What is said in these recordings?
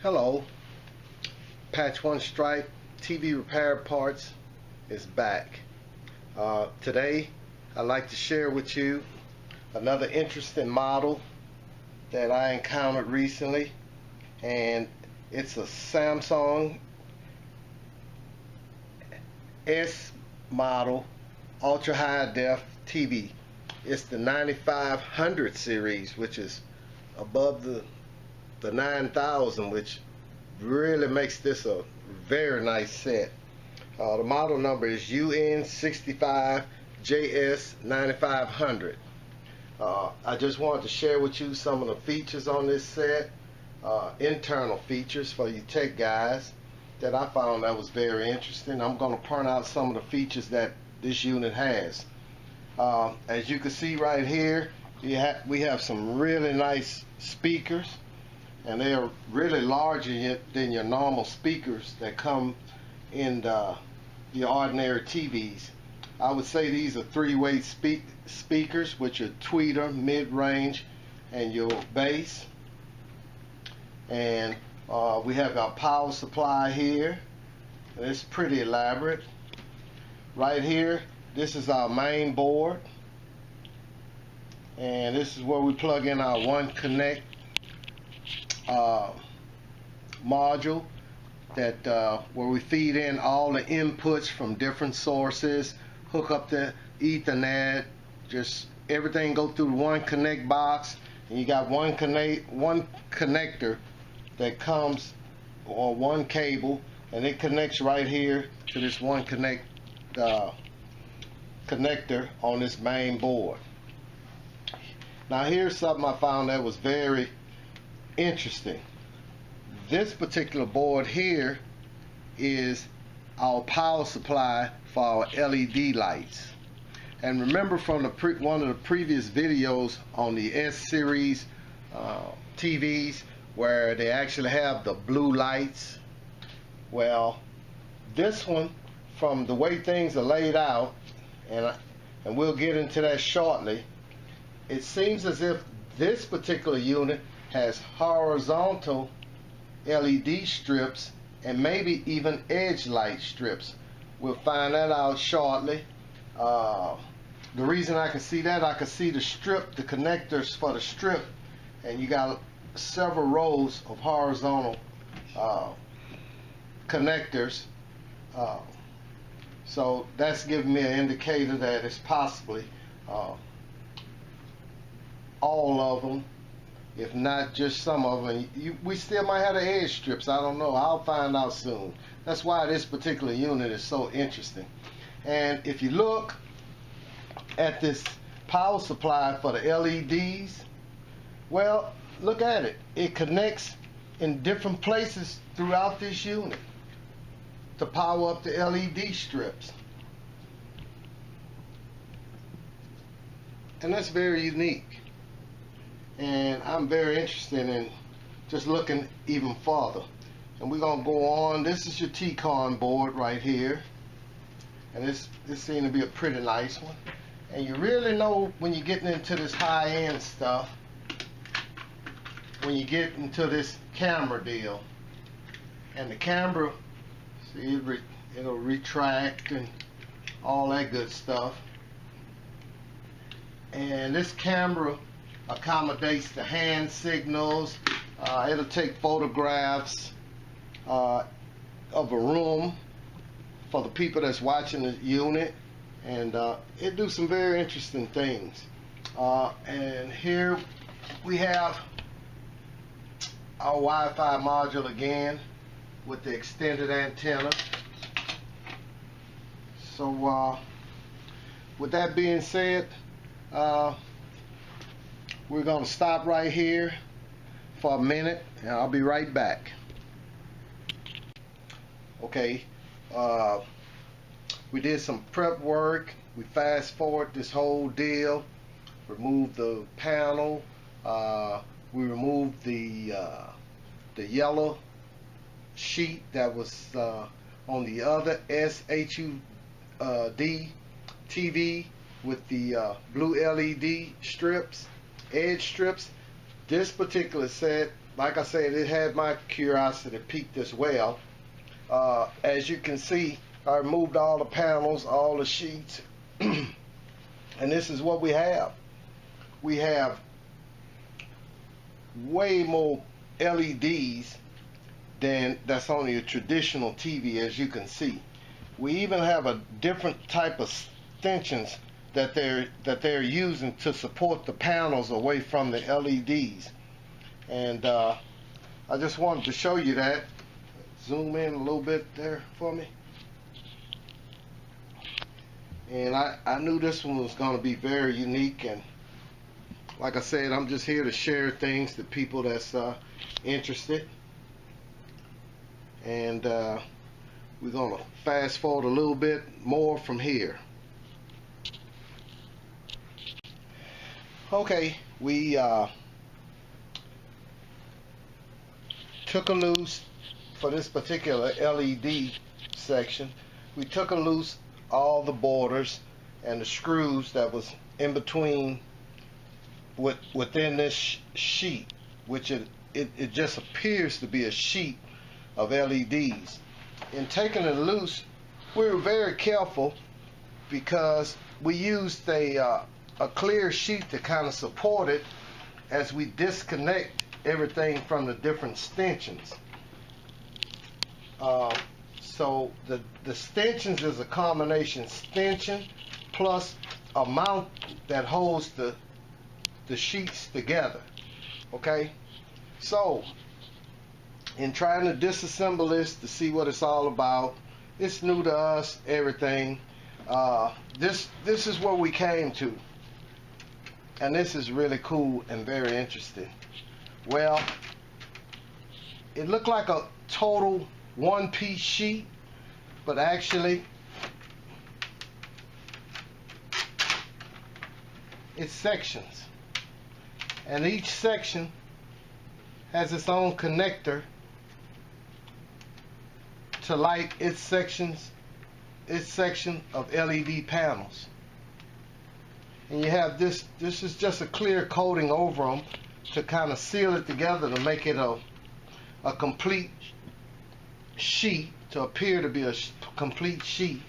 Hello, Patch One Stripe TV Repair Parts is back. Today I'd like to share with you another interesting model that I encountered recently, and it's a Samsung S model ultra high def TV. It's the 9500 series, which is above the 9000, which really makes this a very nice set. The model number is UN65JS9500. I just wanted to share with you some of the features on this set, internal features for you tech guys that I found that was very interesting. I'm going to point out some of the features that this unit has. As you can see right here, we have some really nice speakers, and they are really larger than your normal speakers that come in your ordinary TVs. I would say these are three-way speakers, which are tweeter, mid-range, and your bass. And we have our power supply here. It's pretty elaborate. Right here, this is our main board, and this is where we plug in our One Connect module, that where we feed in all the inputs from different sources, hook up the Ethernet, just everything go through one connect box, and you got one connector that comes, or one cable, and it connects right here to this one connector on this main board. Now here's something I found that was very interesting. This particular board here is our power supply for our LED lights. And remember from one of the previous videos on the S series TVs where they actually have the blue lights? Well, this one, from the way things are laid out, and we'll get into that shortly, it seems as if this particular unit has horizontal LED strips and maybe even edge light strips. We'll find that out shortly. The reason I can see that, I can see the strip, the connectors for the strip, and you got several rows of horizontal connectors. So that's giving me an indicator that it's possibly all of them, if not just some of them. We still might have the edge strips. I don't know. I'll find out soon. That's why this particular unit is so interesting. And if you look at this power supply for the LEDs, well, look at it. It connects in different places throughout this unit to power up the LED strips. And that's very unique. And I'm very interested in just looking even farther. And we're going to go on. This is your T-Con board right here. And this seems to be a pretty nice one. And you really know when you're getting into this high-end stuff, when you get into this camera deal. And the camera, see, it'll retract and all that good stuff. And this camera accommodates the hand signals. It'll take photographs of a room for the people that's watching the unit, and it do some very interesting things. And here we have our Wi-Fi module again with the extended antenna. So with that being said, we're going to stop right here for a minute, and I'll be right back. Okay, we did some prep work. We fast forward this whole deal, removed the panel, we removed the yellow sheet that was on the other SHUD TV with the blue LED strips, edge strips. This particular set like I said, it had my curiosity piqued as well. As you can see, I removed all the panels, all the sheets, and this is what we have. We have way more LEDs than that's on your traditional TV, as you can see. We even have a different type of extensions that they're using to support the panels away from the LEDs. And I just wanted to show you that. Zoom in a little bit there for me. And I knew this one was going to be very unique, and like I said, I'm just here to share things to people that's interested. And we're going to fast forward a little bit more from here. Okay, we took a loose for this particular LED section. We took a loose all the borders and the screws that was in between within this sheet, which it just appears to be a sheet of LEDs. In taking it loose, we were very careful because we used a clear sheet to kind of support it as we disconnect everything from the different extensions. So the extensions is a combination extension plus a mount that holds the sheets together. Okay, so in trying to disassemble this to see what it's all about, it's new to us, everything. This is what we came to, and this is really cool and very interesting. Well, it looked like a total one-piece sheet, but actually it's sections, and each section has its own connector to light its section of LED panels. And you have this is just a clear coating over them to kind of seal it together to make it a complete sheet, to appear to be a complete sheet.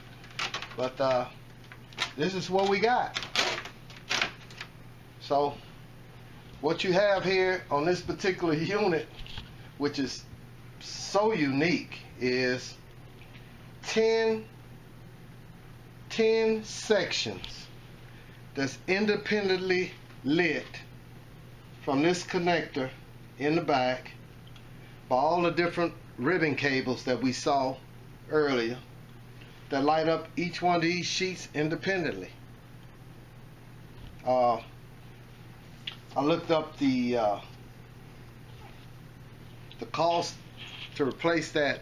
But this is what we got. So what you have here on this particular unit, which is so unique, is 10 sections that's independently lit from this connector in the back by all the different ribbon cables that we saw earlier that light up each one of these sheets independently. I looked up the cost to replace that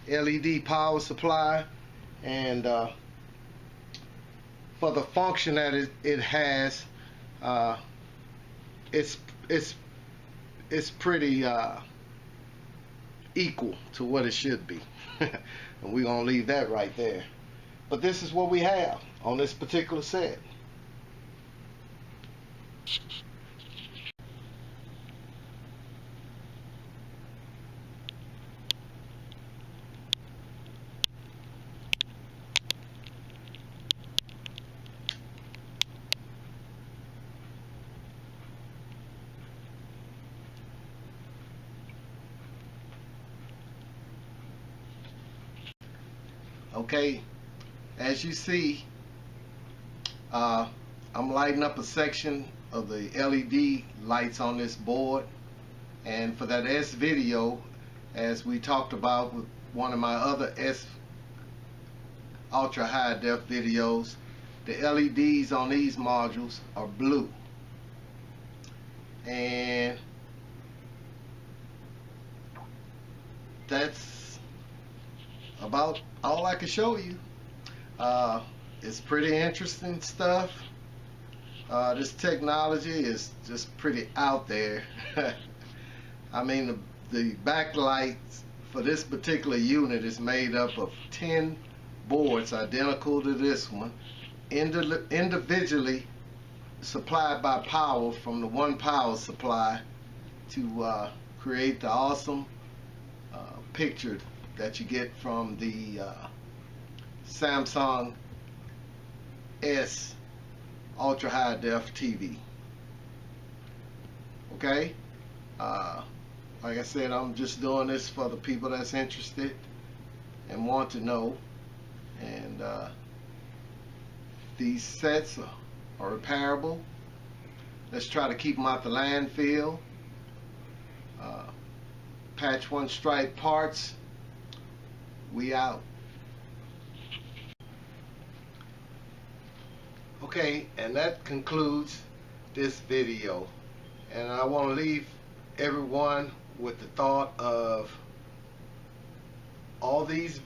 LED power supply, and for the function that it has, it's pretty equal to what it should be. And we're gonna leave that right there. But this is what we have on this particular set. Okay, as you see, I'm lighting up a section of the LED lights on this board, and for that S video, as we talked about with one of my other S ultra high def videos, the LEDs on these modules are blue, and that's about all I can show you. It's pretty interesting stuff. This technology is just pretty out there. I mean, the backlights for this particular unit is made up of 10 boards identical to this one, individually supplied by power from the one power supply to create the awesome picture that you get from the Samsung S ultra high def TV. Okay, like I said, I'm just doing this for the people that's interested and want to know. And these sets are repairable. Let's try to keep them out the landfill. Patch One Stripe parts. We out. Okay, and that concludes this video. And I want to leave everyone with the thought of all these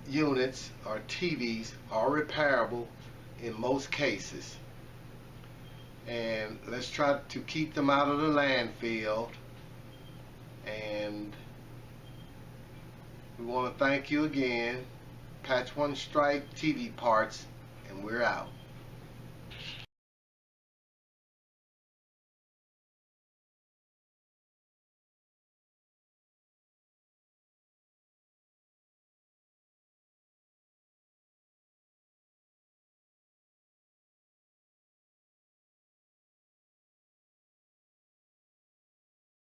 units or TVs are repairable in most cases. And let's try to keep them out of the landfill. And we want to thank you again. Patch One Stripe TV parts, and we're out.